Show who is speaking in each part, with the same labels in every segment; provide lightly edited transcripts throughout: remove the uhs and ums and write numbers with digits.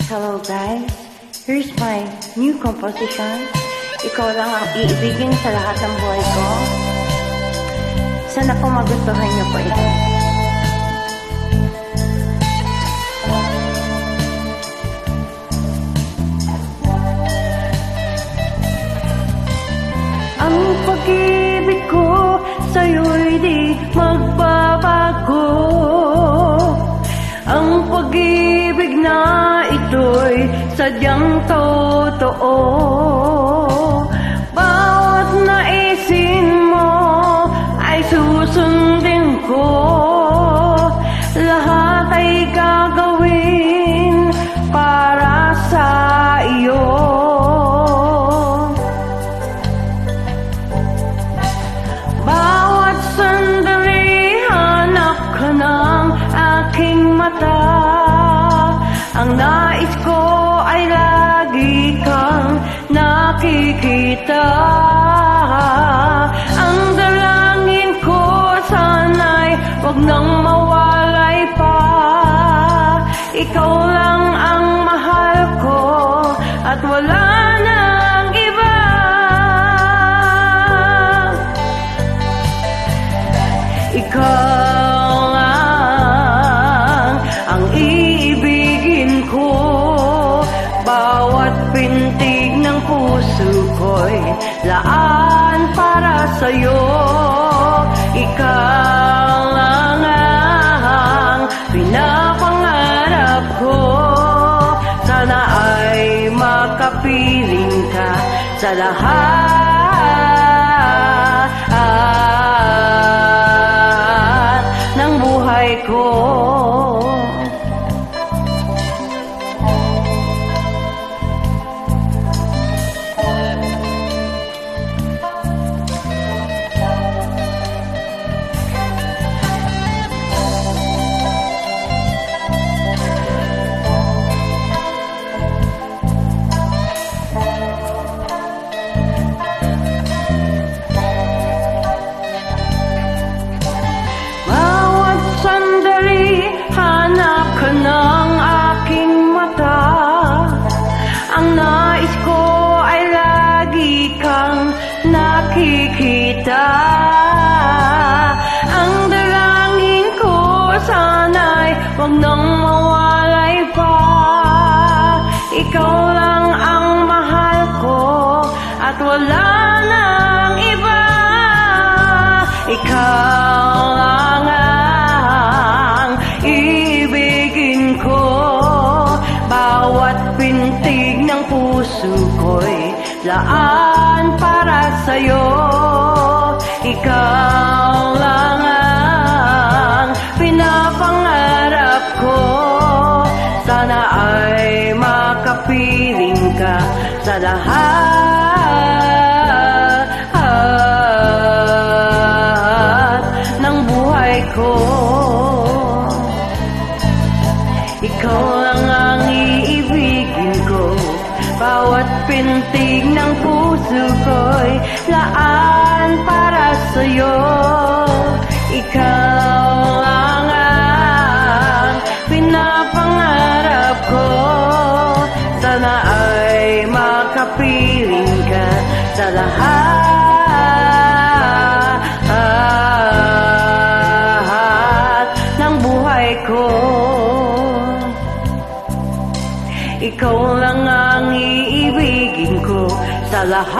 Speaker 1: Hello guys, here's my new composition. Ikaw lang ang iibigin sa lahat ng buhay ko. Sana po magustuhan niyo po ito. Ang pag-ibig ko sa'yo'y di magbabago. Ang pag-ibig na ito'y sadyang totoo. Bawat naisin mo ay susundin ko. Lahat ay gagawin para sa iyo. Bawat sandali hanap ka ng aking mata. Ang nais ko ay lagi kang nakikita. Ang dalangin ko sana'y wag nang mawalay pa. Ikaw lang ang mahal ko at wala nang iba. Ikaw lang ang iibigin ko. Bawat pintig ng puso ko'y laan para sa'yo. Ikaw lang ang pinapangarap ko. Sana ay makapiling ka sa lahat ng buhay ko. Hanap ka ng aking mata. Ang nais ko ay lagi kang nakikita. Ang dalangin ko sana'y wag nang mawalay pa. Ikaw lang ang mahal ko at wala nang iba. Ikaw lang ang ibigin ko. Bawat pintig ng puso ko'y laan para sa'yo. Ikaw lang ang pinapangarap ko. Sana ay makapiling ka sa lahat ng buhay ko. Ikaw lang ang iibigin ko. Bawat pintig ng puso ko'y laan para sa'yo. Ikaw lang ang pinapangarap ko. Sana ay makapiling ka sa lahat ng buhay ko. Ikaw lang ang iibigin ko sa lahat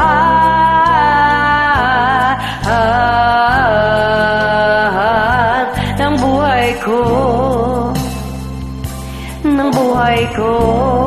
Speaker 1: ng buhay ko.